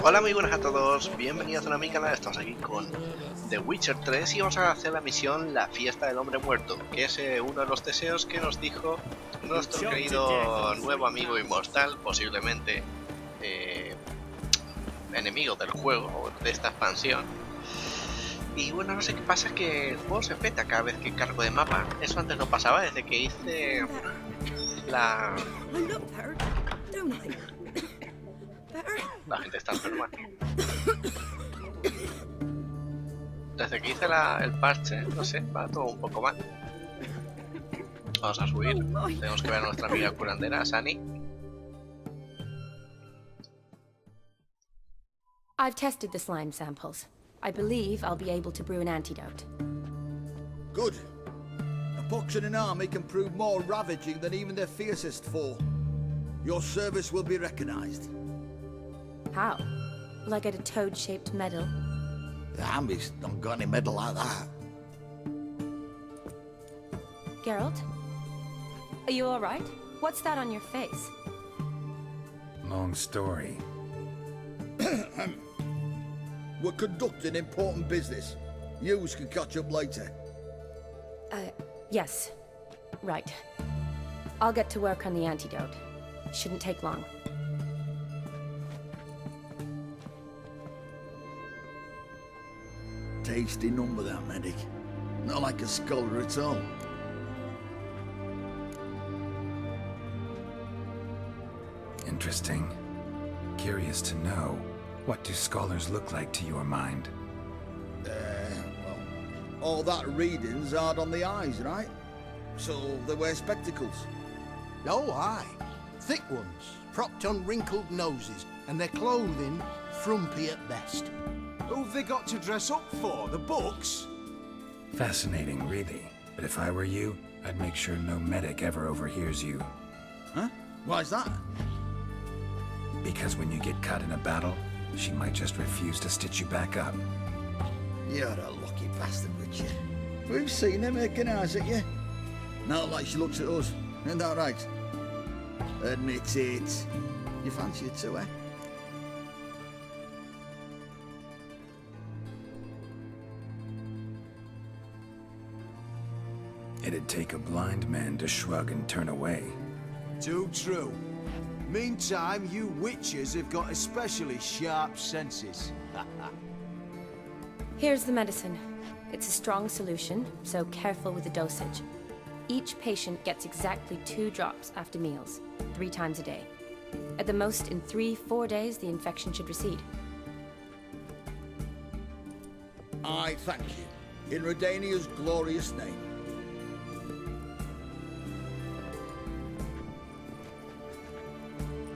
Hola, muy buenas a todos, bienvenidos a mi canal. Estamos aquí con The Witcher 3 y vamos a hacer la misión La fiesta del hombre muerto, que es uno de los deseos que nos dijo nuestro querido nuevo amigo inmortal, posiblemente enemigo del juego o de esta expansión. Y bueno, no sé qué pasa, que el juego se peta cada vez que cargo de mapa. Eso antes no pasaba desde que hice la... La gente está enferma. Desde que hice el parche, no sé, va todo un poco mal. Vamos a subir. Tenemos que ver a nuestra amiga curandera, Sani. I've tested the slime samples. I believe I'll be able to brew an antidote. Good. A pox in an army can prove more ravaging than even their fiercest foe. Your service will be recognized. How? Will I get a toad-shaped medal? The army's not got any medal like that. Geralt? Are you alright? What's that on your face? Long story. We're conducting important business. Yous can catch up later. Yes. Right. I'll get to work on the antidote. Shouldn't take long. Tasty number, that medic. Not like a scholar at all. Interesting. Curious to know, what do scholars look like to your mind? Well, all that reading's hard on the eyes, right? So they wear spectacles. Oh, aye. Thick ones, propped on wrinkled noses, and their clothing frumpy at best. Who've they got to dress up for? The books? Fascinating, really. But if I were you, I'd make sure no medic ever overhears you. Huh? Why's that? Because when you get caught in a battle, she might just refuse to stitch you back up. You're a lucky bastard, Witcher. We've seen her making eyes at you. Not like she looks at us. Isn't that right? Admit it. You fancy it too, eh? It'd take a blind man to shrug and turn away. Too true. Meantime, you witches have got especially sharp senses. Here's the medicine. It's a strong solution, so careful with the dosage. Each patient gets exactly 2 drops after meals, 3 times a day. At the most, in 3-4 days, the infection should recede. I thank you. In Redania's glorious name.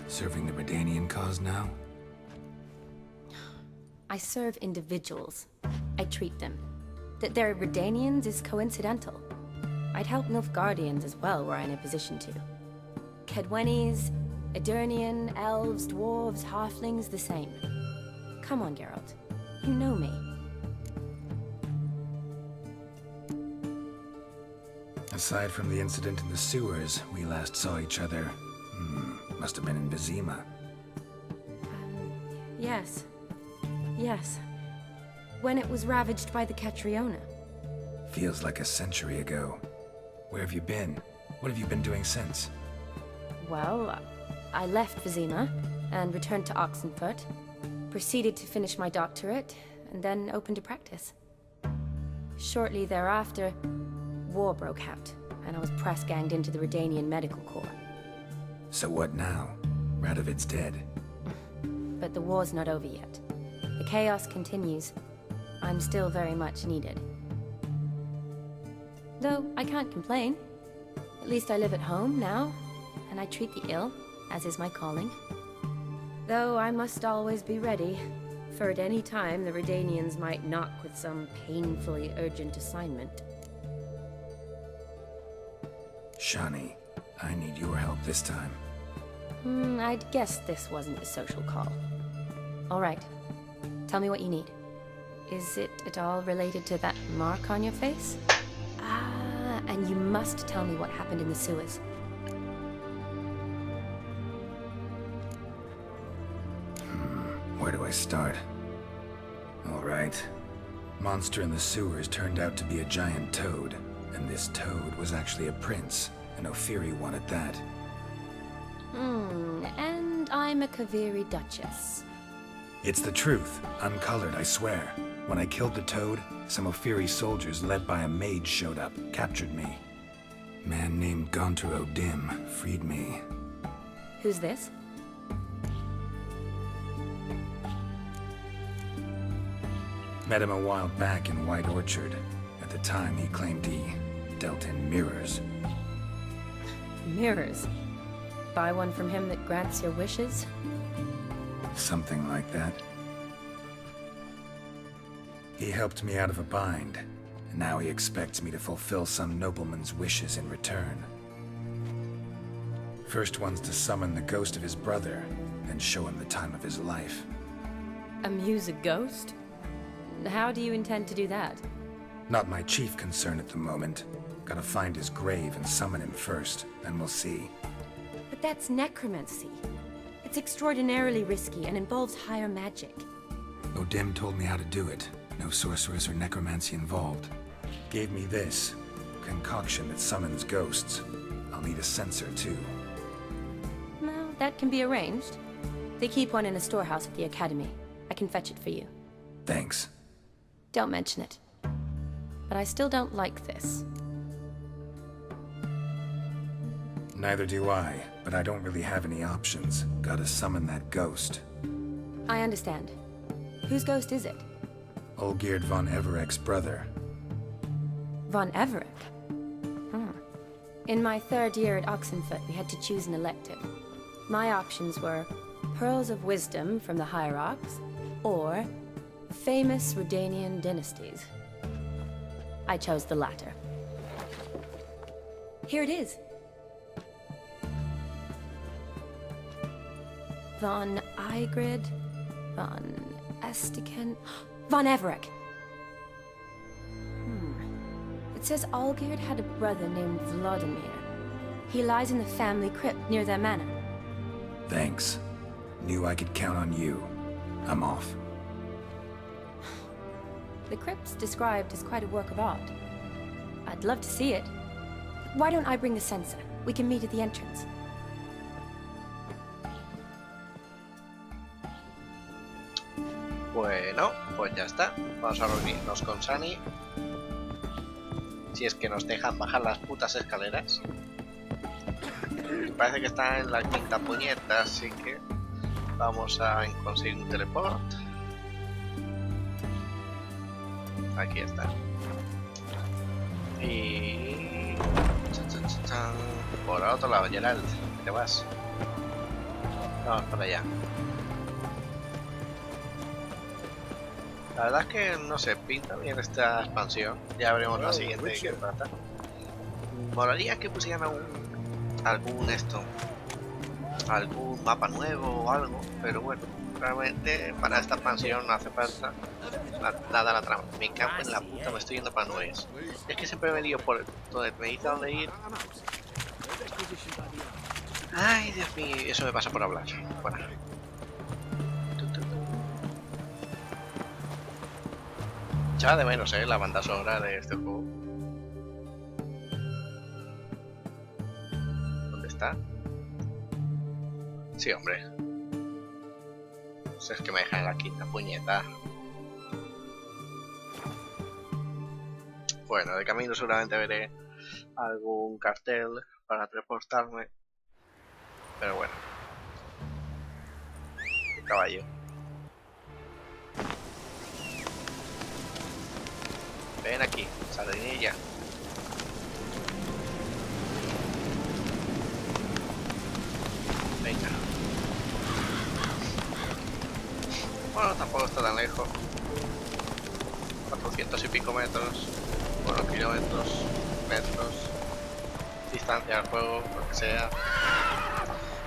Serving the Redanian cause now? I serve individuals. I treat them. That they're Redanians is coincidental. I'd help Nilfgaardians as well were I in a position to. Kedwenis, Edirnian, elves, dwarves, halflings, the same. Come on, Geralt. You know me. Aside from the incident in the sewers, we last saw each other. Must have been in Vizima. Yes. Yes. When it was ravaged by the Catriona. Feels like a century ago. Where have you been? What have you been doing since? Well, I left Vizima and returned to Oxenfurt. Proceeded to finish my doctorate, and then opened a practice. Shortly thereafter, war broke out, and I was press-ganged into the Redanian Medical Corps. So what now? Radovid's dead. But the war's not over yet. The chaos continues. I'm still very much needed. Though I can't complain. At least I live at home now, and I treat the ill, as is my calling. Though I must always be ready, for at any time the Redanians might knock with some painfully urgent assignment. Shani, I need your help this time. I'd guess this wasn't a social call. All right. Tell me what you need. Is it at all related to that mark on your face? Ah, and you must tell me what happened in the sewers. Where do I start? Alright. Monster in the sewers turned out to be a giant toad, and this toad was actually a prince, and Ophiri wanted that. And I'm a Kaviri Duchess. It's the truth, uncolored, I swear. When I killed the toad, some Ophiri soldiers led by a mage showed up, captured me. Man named Gontar O'Dim freed me. Who's this? Met him a while back in White Orchard. At the time, he claimed he dealt in mirrors. Mirrors. Buy one from him that grants your wishes? Something like that. He helped me out of a bind, and now he expects me to fulfill some nobleman's wishes in return. First one's to summon the ghost of his brother, then show him the time of his life. Amuse a ghost? How do you intend to do that? Not my chief concern at the moment. Gotta find his grave and summon him first, then we'll see. But that's necromancy. It's extraordinarily risky and involves higher magic. O'Dim told me how to do it. No sorceress or necromancy involved. Gave me this concoction that summons ghosts. I'll need a censer too. Well, that can be arranged. They keep one in a storehouse at the academy. I can fetch it for you. Thanks. Don't mention it. But I still don't like this. Neither do I, but I don't really have any options. Gotta summon that ghost. I understand. Whose ghost is it? Olgierd von Everek's brother. Von Everek? In my third year at Oxenfoot, we had to choose an elective. My options were Pearls of Wisdom from the Hierarchs, or famous Redanian dynasties. I chose the latter. Here it is. Von Igrid, von Estiken, von Everek. It says Olgierd had a brother named Vladimir. He lies in the family crypt near their manor. Thanks. Knew I could count on you. I'm off. The crypt's described as quite a work of art. I'd love to see it. Why don't I bring the censer? We can meet at the entrance. Bueno, pues ya está. Vamos a reunirnos con Sunny. Si es que nos dejan bajar las putas escaleras. Parece que está en la quinta puñeta, así que vamos a conseguir un teleport. Aquí está. Y... por otro lado, Gerald, ¿qué te vas? Vamos para allá. La verdad es que no sé, pinta bien esta expansión. Ya veremos la siguiente de qué trata. Molaría que pusieran algún mapa nuevo o algo, pero bueno, realmente para esta expansión no hace falta nada la trama. Me cago en la puta, me estoy yendo para nubes. Es que siempre me lío por donde me dice dónde ir. Ay, Dios mío, eso me pasa por hablar. Bueno. Echaba de menos, la banda sonora de este juego. ¿Dónde está? Sí, hombre. Pues es que me dejan en la quinta puñeta. Bueno, de camino seguramente veré algún cartel para transportarme. Pero bueno. El caballo. Ven aquí, sardinilla. Venga. Bueno, tampoco está tan lejos. 400 y pico metros. Bueno, kilómetros, metros. Distancia al juego, lo que sea.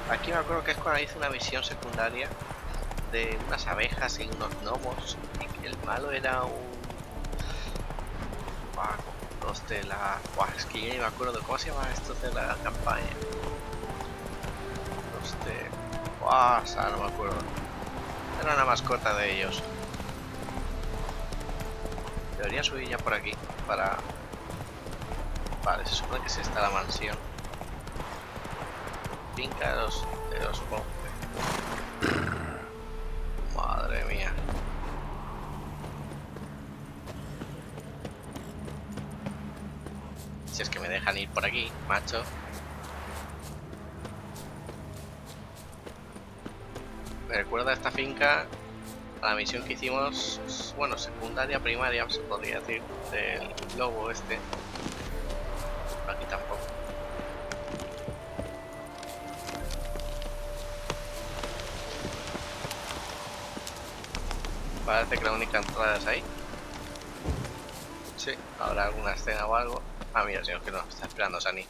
Aquí me acuerdo que es cuando hice una misión secundaria de unas abejas y unos gnomos. Y que el malo era un... Los de la... es que ya no me acuerdo de cómo se llama estos de la campaña. Los de... no me acuerdo. hacer una mascota de ellos. Debería subir ya por aquí para... Vale, se supone que es esta la mansión. Finca de los hombres. Madre mía. Si es que me dejan ir por aquí, macho. Me recuerda esta finca a la misión que hicimos, bueno, secundaria, primaria, se podría decir, del lobo este. Pero aquí tampoco. Parece que la única entrada es ahí. Sí, habrá alguna escena o algo. Ah, mira, señor, que nos está esperando Sani.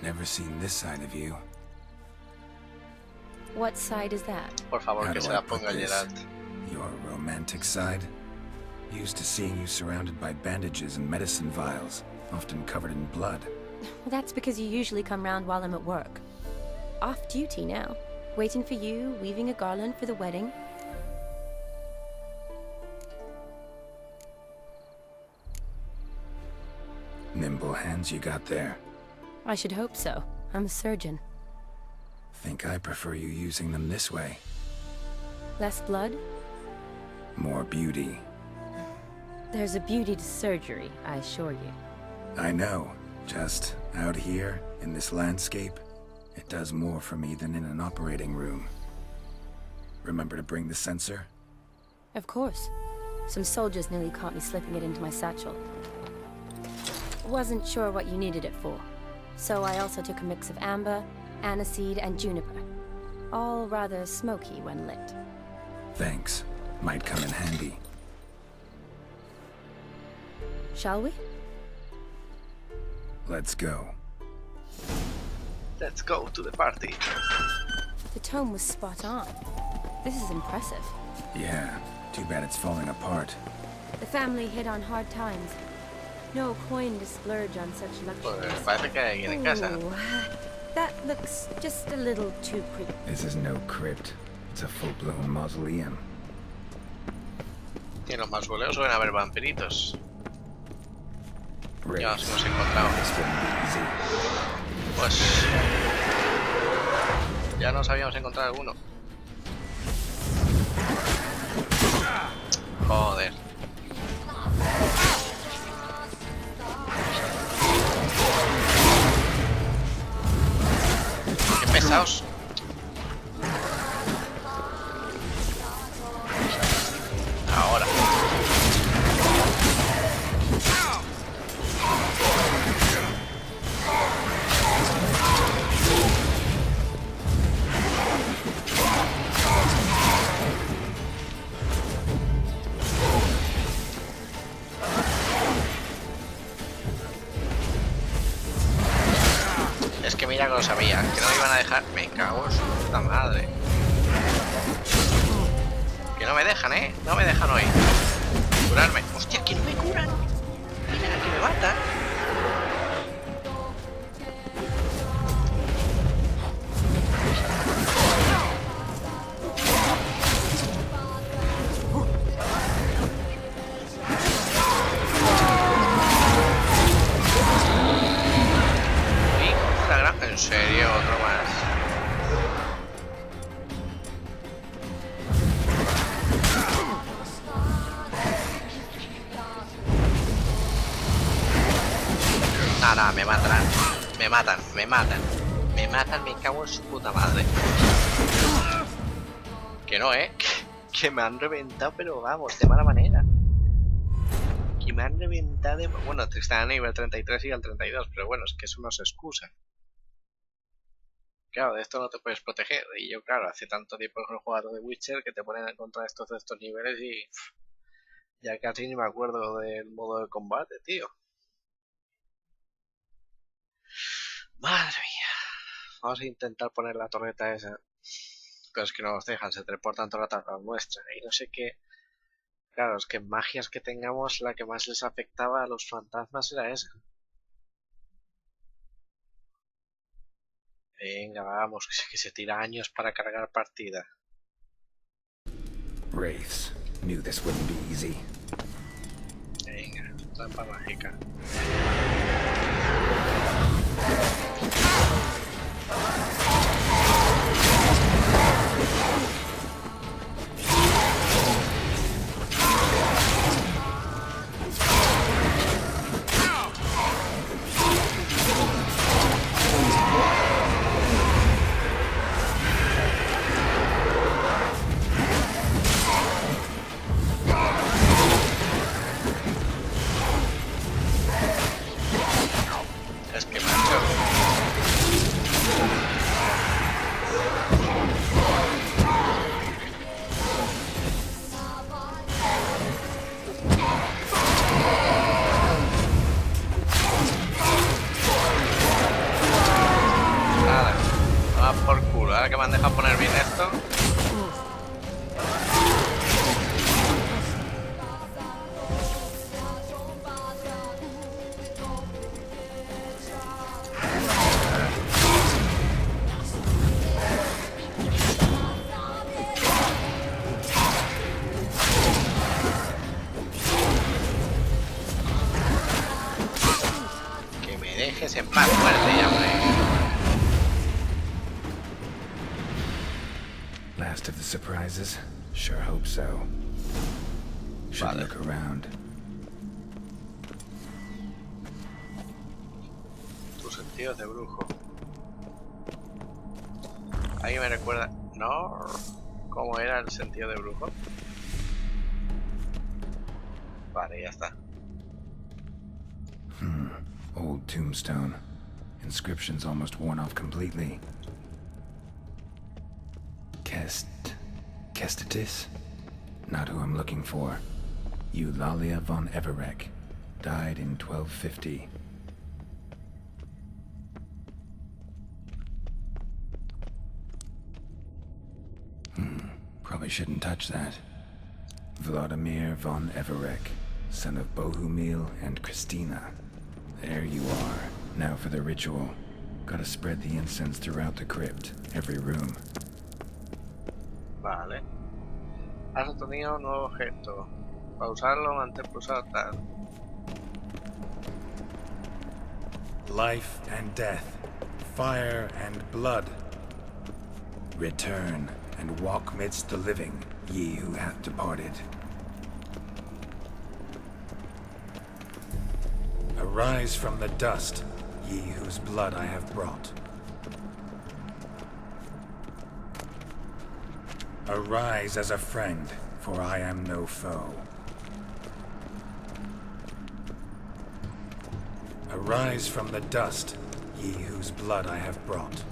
Never seen this side of you. What side is that? Por favor, How que do se I la put ponga this? Geralt. Your romantic side? Used to seeing you surrounded by bandages and medicine vials, often covered in blood. Well, that's because you usually come round while I'm at work. Off duty now. Waiting for you, weaving a garland for the wedding. Nimble hands you got there. I should hope so. I'm a surgeon. Think I prefer you using them this way. Less blood? More beauty. There's a beauty to surgery, I assure you. I know. Just out here, in this landscape, it does more for me than in an operating room. Remember to bring the sensor? Of course. Some soldiers nearly caught me slipping it into my satchel. Wasn't sure what you needed it for, so I also took a mix of amber, aniseed, and juniper. All rather smoky when lit. Thanks. Might come in handy. Shall we? Let's go. Let's go to the party. The tome was spot on. This is impressive. Yeah, too bad it's falling apart. The family hit on hard times. No coin to splurge on such Pues luxuries. parece que hay alguien en casa. Ooh, that looks just a little too pretty. This is no crypt. It's a full-blown mausoleum. Y en los mausoleos suelen haber vampiritos. Ya nos Race. hemos encontrado. This wouldn't be easy. Pues... ya nos habíamos encontrado alguno. Joder. Qué pesados. Ahora. Es que mira que lo sabía, que no me iban a dejar. Me cago en su puta madre. Que no me dejan, no me dejan hoy. Curarme. Hostia, que no me curan. Mira, que me matan. Hijo de la gran... En serio, otro más. Nada, me matarán. Me matan, me matan. Me matan, me cago en su puta madre. Que no, que me han reventado, pero vamos, de mala manera. Que me han reventado de... Bueno, están a nivel 33 y al 32, pero bueno, es que eso no se excusa. Claro, de esto no te puedes proteger. Y yo, claro, hace tanto tiempo que no he jugado de Witcher que te ponen a encontrar estos niveles y... ya casi ni me acuerdo del modo de combate, tío. Madre mía. Vamos a intentar poner la torreta esa. Pero es que no nos dejan, se teleportan toda la tabla nuestra. Y no sé qué Claro, es que magias que tengamos, la que más les afectaba a los fantasmas era esa. Venga, vamos, que se tira años para cargar partida. Wraiths. Knew this wouldn't be easy. Venga, trampa mágica. Es que macho. Nada, va por culo. Ahora que me han dejado poner bien esto. Que me dejes en paz, muerte ya, hombre. Last of the surprises? Sure hope so. Should Vale. look around. Tus sentidos de brujo. Ahí me recuerda. ¿No? ¿Cómo era el sentido de brujo? Vale, ya está. Old tombstone. Inscription's almost worn off completely. Kestitis? Not who I'm looking for. Eulalia von Everek. Died in 1250. Probably shouldn't touch that. Vladimir von Everek, son of Bohumil and Christina. There you are. Now for the ritual. Gotta spread the incense throughout the crypt, every room. Vale. Has obtenido un nuevo objeto. Para usarlo, mantén pulsado tal. Life and death, fire and blood. Return and walk midst the living, ye who hath departed. Arise from the dust, ye whose blood I have brought. Arise as a friend, for I am no foe. Arise from the dust, ye whose blood I have brought.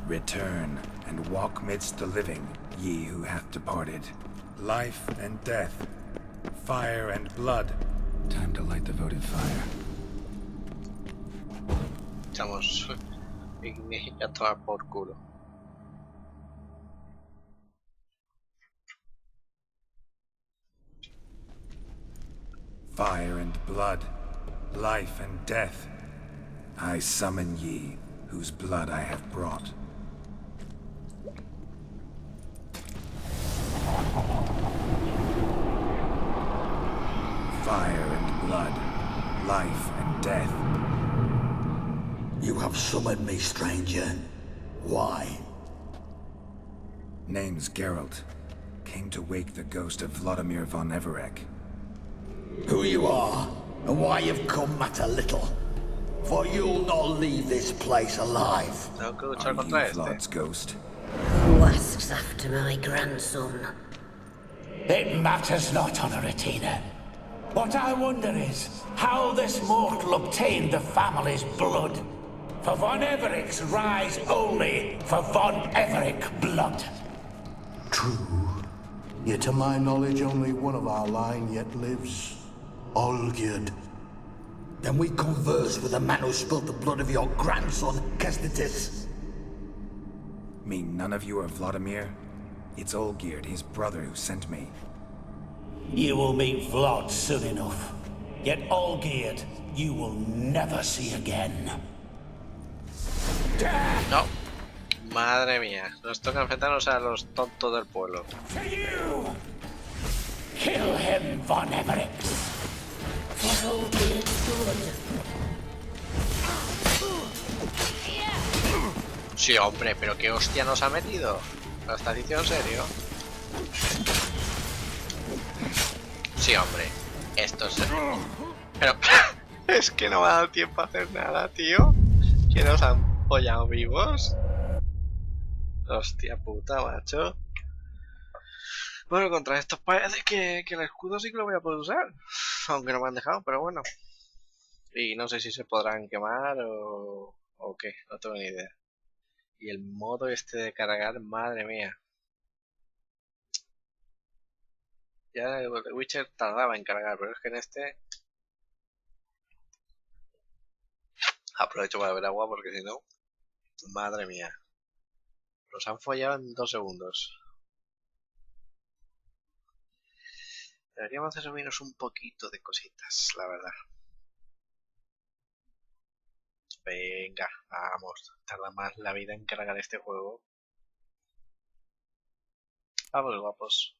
Return and walk midst the living, ye who hath departed. Life and death, fire and blood. Time to light the votive fire. Echamos ignis a tomar por culo. Fire and blood, life and death. I summon ye, whose blood I have brought. Fire and blood, life and death. You have summoned me, stranger. Why? Name's Geralt. Came to wake the ghost of Vladimir von Everek. Who you are, and why you've come matter little. For you'll not leave this place alive. Tengo que luchar Are contra you este. Vlad's ghost? Who asks after my grandson? It matters not, Honoratina. What I wonder is how this mortal obtained the family's blood. For von Everek's rise only for von Everek blood. True. Yet to my knowledge, only one of our line yet lives. Olgierd. Then we converse with the man who spilled the blood of your grandson, Kestitis. Mean none of you are Vladimir? It's Olgierd, his brother, who sent me. You will meet Vlad soon enough. Yet Olgierd, you will never see again. No. Madre mía. Nos toca enfrentarnos a los tontos del pueblo. To you! Kill him, Von Everett. For Olgierd's blood. Sí, hombre, pero qué hostia nos ha metido. ¿Lo estás diciendo en serio? Sí, hombre. Esto es... Pero... es que no me ha dado tiempo a hacer nada, tío. ¿Que nos han pollado vivos? Hostia puta, macho. Bueno, contra estos parece que el escudo sí que lo voy a poder usar. Aunque no me han dejado, pero bueno. Y no sé si se podrán quemar o qué. No tengo ni idea. Y el modo este de cargar, madre mía. Ya el Witcher tardaba en cargar, pero es que en este... Aprovecho para beber agua porque si no... Madre mía. Los han follado en 2 segundos. Deberíamos hacer menos un poquito de cositas, la verdad. Venga, vamos. Tarda más la vida en cargar este juego. Vamos, guapos.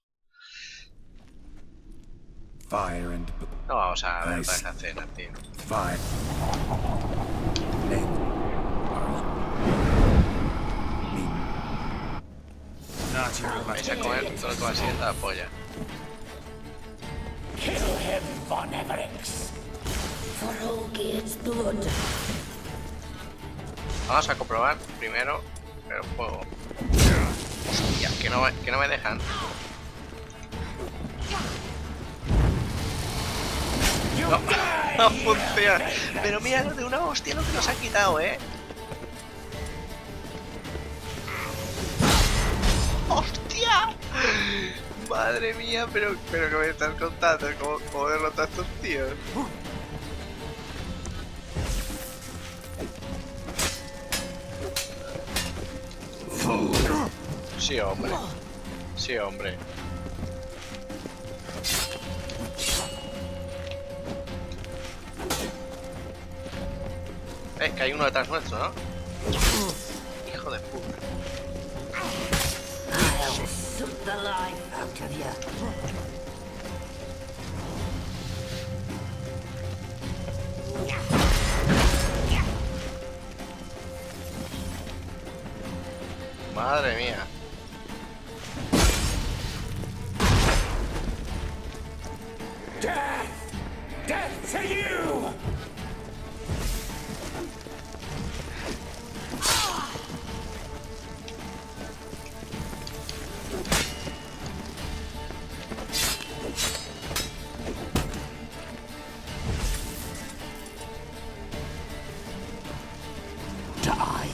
Fire and... No vamos a ver Nice. esa cena, tío. Fire. Not your Vais a comer todo lo que va a ser la polla. Kill him, Von Everett. For Olgierd's blood. Vamos a comprobar primero el juego. Hostia, que no me dejan. No, no funciona. Pero mira lo de una hostia lo que nos ha quitado, ¡Hostia! Madre mía, pero que me estás contando cómo derrotar a estos tíos. Sí, hombre. Sí, hombre. Que hay uno detrás nuestro, ¿no? Hijo de puta. I'll suck the life out of you. Madre mía. Death! Death to you! Die!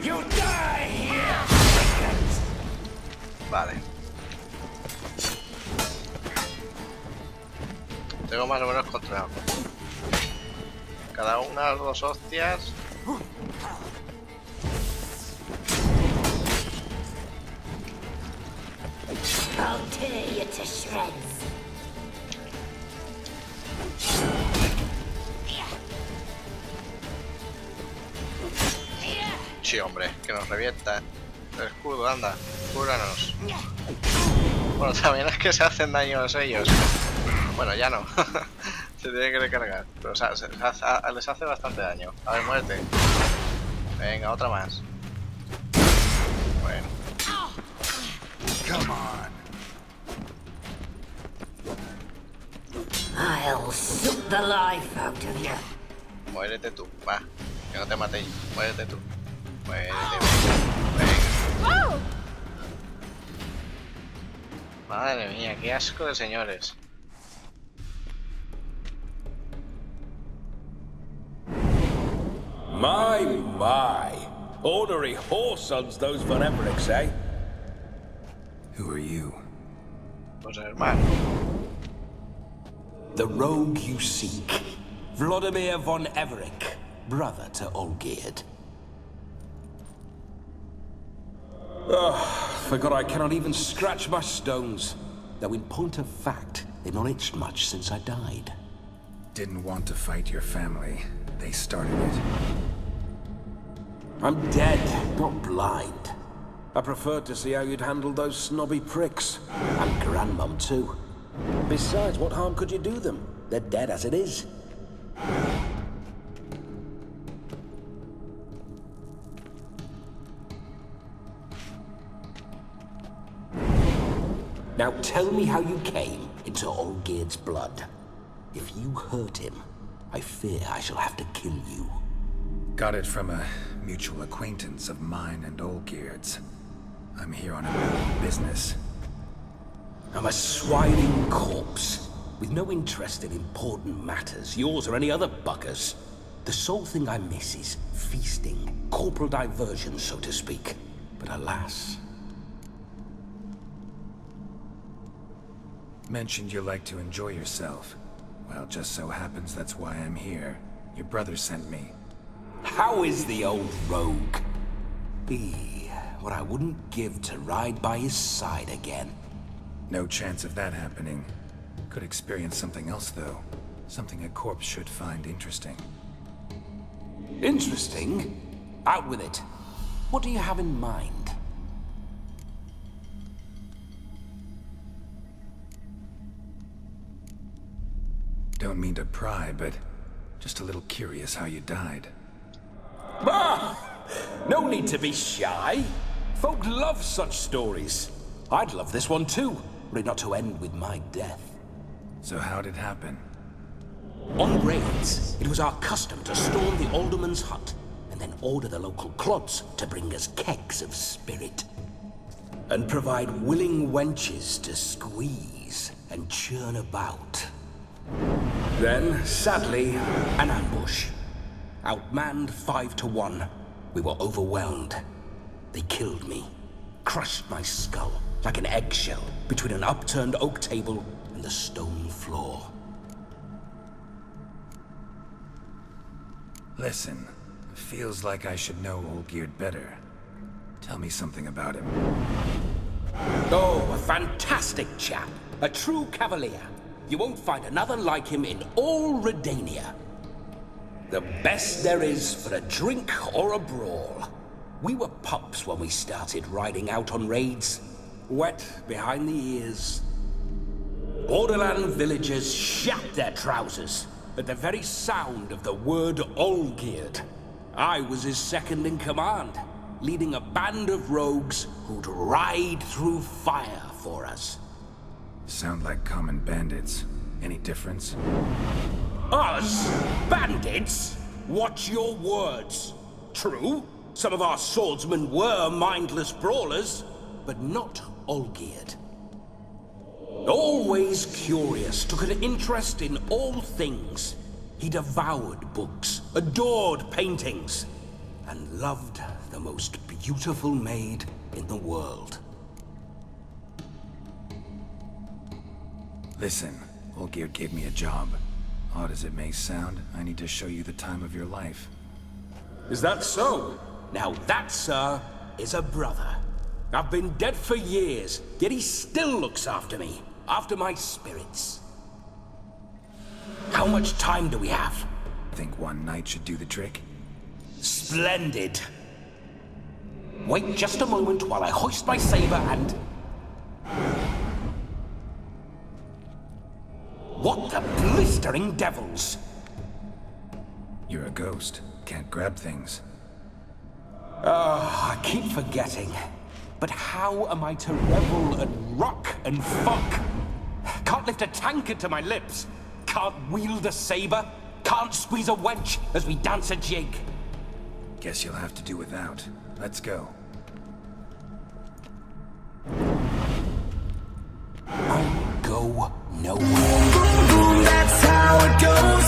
You die here! Vale. Tengo más o menos controlado. Cada una 2 hostias. I'll tear you to shreds. Sí, hombre, que nos revienta. El escudo, anda, cúranos. Bueno, también es que se hacen daños ellos. Bueno, ya no. Se tiene que recargar. Pero o sea, les hace bastante daño. A ver, muerte. Venga, otra más. Bueno. Come on. I'll suck the life out of you. Muérete tú, va. Que no te mate yo. Muérete tú. Muérete, venga. Madre mía, qué asco de señores. My. Ornery whoresons those Von Evericks, eh? Who are you? Pues hermano. The rogue you seek. Vladimir von Everett, brother to Olgierd. Forgot I cannot even scratch my stones. Though in point of fact, they've not itched much since I died. Didn't want to fight your family. They started it. I'm dead, not blind. I preferred to see how you'd handle those snobby pricks. And Grandmum, too. Besides, what harm could you do them? They're dead as it is. Now tell me how you came into Olgierd's blood. If you hurt him, I fear I shall have to kill you. Got it from a mutual acquaintance of mine and Olgierd's. I'm here on a business. I'm a swining corpse, with no interest in important matters, yours or any other buggers. The sole thing I miss is feasting, corporal diversion, so to speak. But alas... Mentioned you like to enjoy yourself. Well, just so happens that's why I'm here. Your brother sent me. How is the old rogue? What I wouldn't give to ride by his side again. No chance of that happening. Could experience something else, though. Something a corpse should find interesting. Interesting? Out with it. What do you have in mind? Don't mean to pry, but just a little curious how you died. No need to be shy. Folk love such stories. I'd love this one too, were it not to end with my death. So how'd it happen? On raids, it was our custom to storm the alderman's hut and then order the local clods to bring us kegs of spirit. And provide willing wenches to squeeze and churn about. Then, sadly, an ambush. Outmanned 5 to 1, we were overwhelmed. They killed me, crushed my skull like an eggshell between an upturned oak table and the stone floor. Listen, feels like I should know Olgierd better. Tell me something about him. Oh, a fantastic chap. A true cavalier. You won't find another like him in all Redania. The best there is for a drink or a brawl. We were pups when we started riding out on raids. Wet behind the ears. Borderland villagers shat their trousers at the very sound of the word Olgierd. I was his second in command, leading a band of rogues who'd ride through fire for us. Sound like common bandits. Any difference? Us? Bandits? Watch your words. True, some of our swordsmen were mindless brawlers, but not Olgierd. Always curious, took an interest in all things. He devoured books, adored paintings, and loved the most beautiful maid in the world. Listen, Olgierd gave me a job. Odd as it may sound, I need to show you the time of your life. Is that so? Now that, sir, is a brother. I've been dead for years, yet he still looks after me, after my spirits. How much time do we have? Think one night should do the trick? Splendid. Wait just a moment while I hoist my saber and... What the blistering devils? You're a ghost. Can't grab things. I keep forgetting. But how am I to revel and rock and fuck? Can't lift a tankard to my lips. Can't wield a saber. Can't squeeze a wench as we dance a jig. Guess you'll have to do without. Let's go. I go nowhere. Boom, boom, that's how it goes.